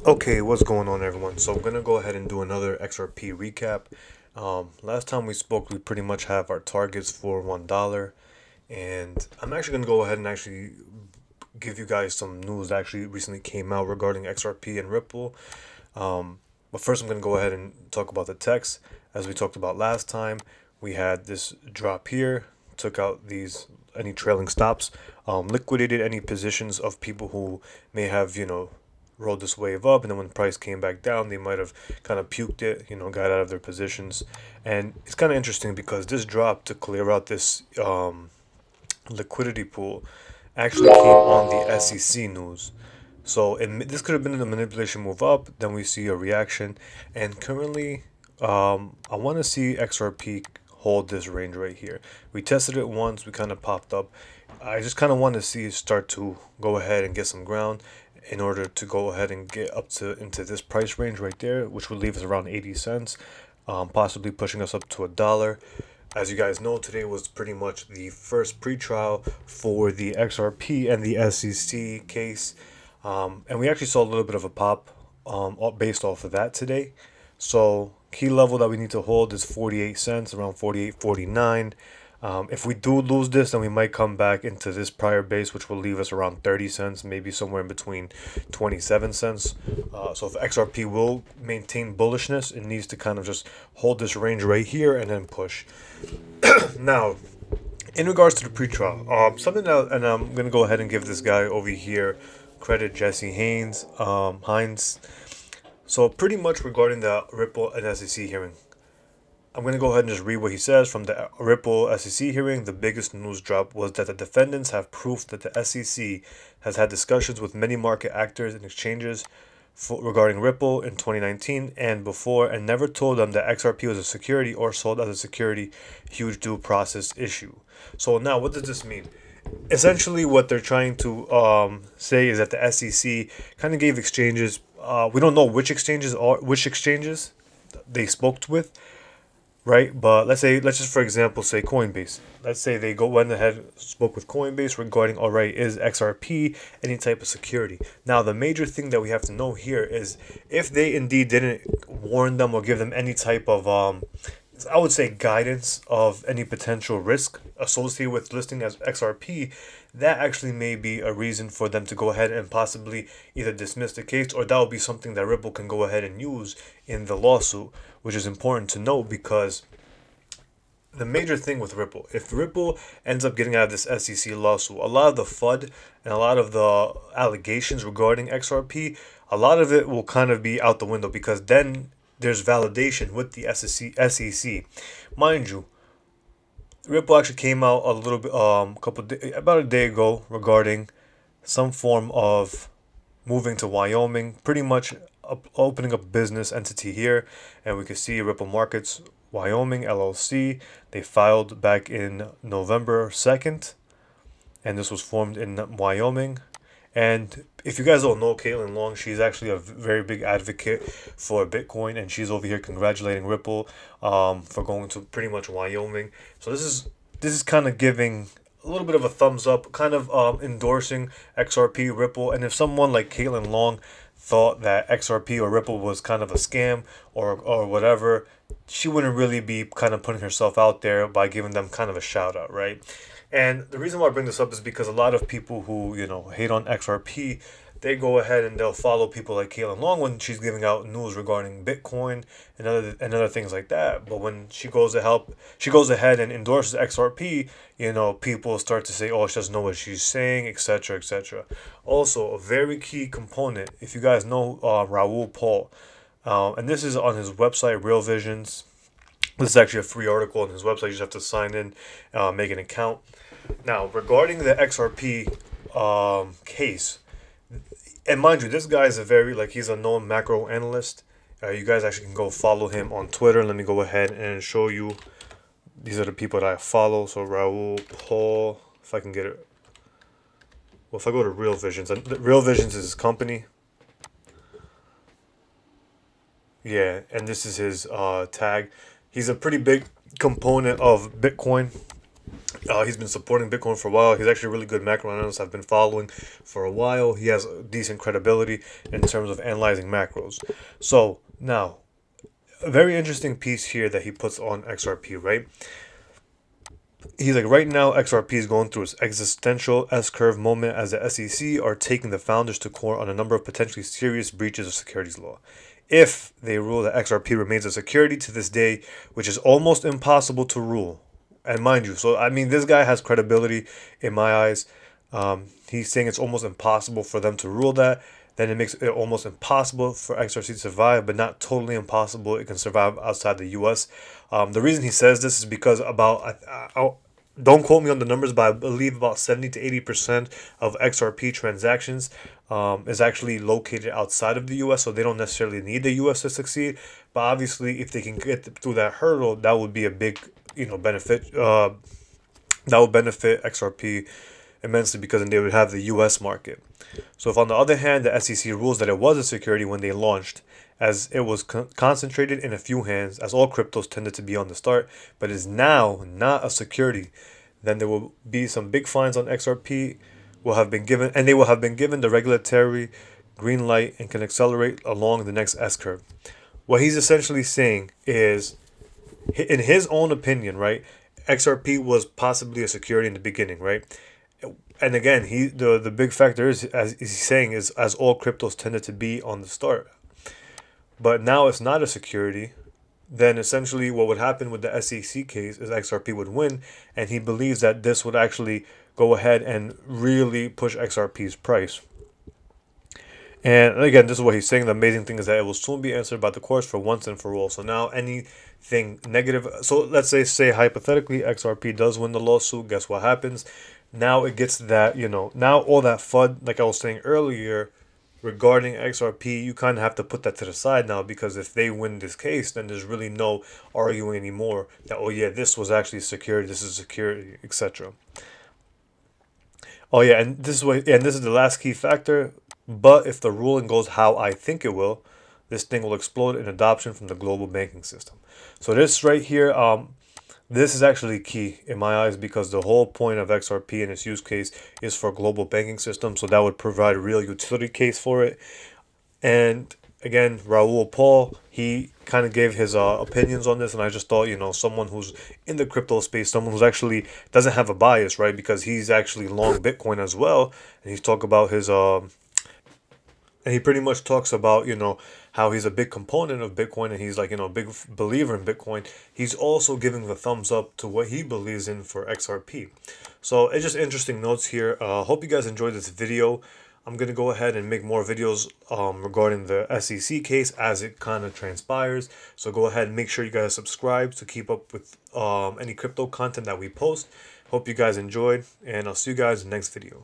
Okay, what's going on, everyone? So I'm gonna go ahead and do another XRP recap. Last time we spoke, we pretty much have our targets for $1, and I'm actually gonna go ahead and actually give you guys some news that actually recently came out regarding XRP and Ripple. But first, I'm gonna go ahead and talk about the text. As we talked about last time, we had this drop here, took out these any trailing stops, liquidated any positions of people who may have rode this wave up, and then when the price came back down, they might have kind of puked it, got out of their positions. And it's kind of interesting because this drop to clear out this liquidity pool actually came on the SEC news. So this could have been a manipulation move up. Then we see a reaction, and currently, I want to see XRP hold this range right here. We tested it once. We kind of popped up. I just kind of want to see it start to go ahead and get some ground in order to go ahead and get up to into this price range right there, which would leave us around 80 cents, possibly pushing us up to $1. As you guys know, today was pretty much the first pre-trial for the XRP and the SEC case. And we actually saw a little bit of a pop based off of that today. So key level that we need to hold is 48 cents, around 48.49. If we do lose this, then we might come back into this prior base, which will leave us around 30 cents, maybe somewhere in between 27 cents. So if XRP will maintain bullishness, it needs to kind of just hold this range right here and then push. Now, in regards to the pre-trial, something that, and I'm gonna go ahead and give this guy over here credit, Jesse Hines. So pretty much regarding the Ripple and SEC hearing, I'm going to go ahead and just read what he says. From the Ripple SEC hearing, the biggest news drop was that the defendants have proof that the SEC has had discussions with many market actors and exchanges regarding Ripple in 2019 and before, and never told them that XRP was a security or sold as a security. Huge due process issue. So now, what does this mean? Essentially, what they're trying to say is that the SEC kind of gave exchanges. We don't know which exchanges they spoke with, right? But let's just for example say Coinbase. Let's say they went ahead spoke with Coinbase regarding, all right, is XRP any type of security? Now the major thing that we have to know here is if they indeed didn't warn them or give them any type of I would say guidance of any potential risk associated with listing as XRP, that actually may be a reason for them to go ahead and possibly either dismiss the case, or that would be something that Ripple can go ahead and use in the lawsuit, which is important to note because the major thing with Ripple, if Ripple ends up getting out of this SEC lawsuit, a lot of the FUD and a lot of the allegations regarding XRP, a lot of it will kind of be out the window because then there's validation with the SEC. Mind you, Ripple actually came out a little bit, about a day ago regarding some form of moving to Wyoming, pretty much opening up a business entity here, and we can see Ripple Markets Wyoming LLC. They filed back in November 2nd, and this was formed in Wyoming. And if you guys don't know Caitlin Long, she's actually a very big advocate for Bitcoin, and she's over here congratulating Ripple for going to pretty much Wyoming. So this is kind of giving a little bit of a thumbs up, kind of endorsing XRP, Ripple. And if someone like Caitlin Long thought that XRP or Ripple was kind of a scam or whatever, she wouldn't really be kind of putting herself out there by giving them kind of a shout out, right? And the reason why I bring this up is because a lot of people who, hate on XRP, they go ahead and they'll follow people like Caitlin Long when she's giving out news regarding Bitcoin and other things like that. But when she goes ahead and endorses XRP, people start to say, oh, she doesn't know what she's saying, etc., etc. Also, a very key component, if you guys know Raoul Paul, and this is on his website, Real Visions. This is actually a free article on his website. You just have to sign in, make an account. Now, regarding the XRP case, and mind you, this guy is he's a known macro analyst. You guys actually can go follow him on Twitter. Let me go ahead and show you. These are the people that I follow. So Raoul Paul, if I can get it. Well, if I go to Real Visions, and Real Visions is his company. Yeah, and this is his tag. He's a pretty big component of Bitcoin. He's been supporting Bitcoin for a while. He's actually a really good macro analyst I've been following for a while. He has decent credibility in terms of analyzing macros. So now, a very interesting piece here that he puts on XRP, right? He's like, right now, XRP is going through its existential S-curve moment as the SEC are taking the founders to court on a number of potentially serious breaches of securities law. If they rule that XRP remains a security to this day, which is almost impossible to rule. And mind you, so I mean, this guy has credibility in my eyes. He's saying it's almost impossible for them to rule that. Then it makes it almost impossible for XRC to survive, but not totally impossible. It can survive outside the U.S. The reason he says this is because don't quote me on the numbers, but I believe about 70 to 80% of XRP transactions is actually located outside of the U.S., so they don't necessarily need the U.S. to succeed. But obviously, if they can get through that hurdle, that would be a big, benefit. That would benefit XRP immensely because then they would have the U.S. market. So if on the other hand, the SEC rules that it was a security when they launched, as it was concentrated in a few hands, as all cryptos tended to be on the start, but is now not a security, then there will be some big fines on XRP will have been given, and they will have been given the regulatory green light and can accelerate along the next S curve. What he's essentially saying is, in his own opinion, right, XRP was possibly a security in the beginning, right? And again, the big factor is, as he's saying, is as all cryptos tended to be on the start. But now it's not a security. Then essentially what would happen with the SEC case is XRP would win, and he believes that this would actually go ahead and really push XRP's price. And again, this is what he's saying. The amazing thing is that it will soon be answered by the courts for once and for all. So now anything negative, so let's say hypothetically XRP does win the lawsuit, guess what happens? Now it gets that, now all that FUD, like I was saying earlier, regarding XRP, you kind of have to put that to the side now, because if they win this case, then there's really no arguing anymore that, oh yeah, this was actually security, this is security, etc. Oh yeah, and this is the last key factor. But if the ruling goes how I think it will, this thing will explode in adoption from the global banking system. So this right here, this is actually key in my eyes, because the whole point of XRP and its use case is for global banking system. So that would provide a real utility case for it. And again, Raul Paul, he kind of gave his opinions on this, and I just thought, someone who's in the crypto space, someone who's actually doesn't have a bias, right? Because he's actually long Bitcoin as well, and he's talk about his and he pretty much talks about, how he's a big component of Bitcoin, and he's like, a big believer in Bitcoin. He's also giving the thumbs up to what he believes in for XRP. So it's just interesting notes here. Hope you guys enjoyed this video. I'm going to go ahead and make more videos regarding the SEC case as it kind of transpires. So go ahead and make sure you guys subscribe to keep up with any crypto content that we post. Hope you guys enjoyed, and I'll see you guys in the next video.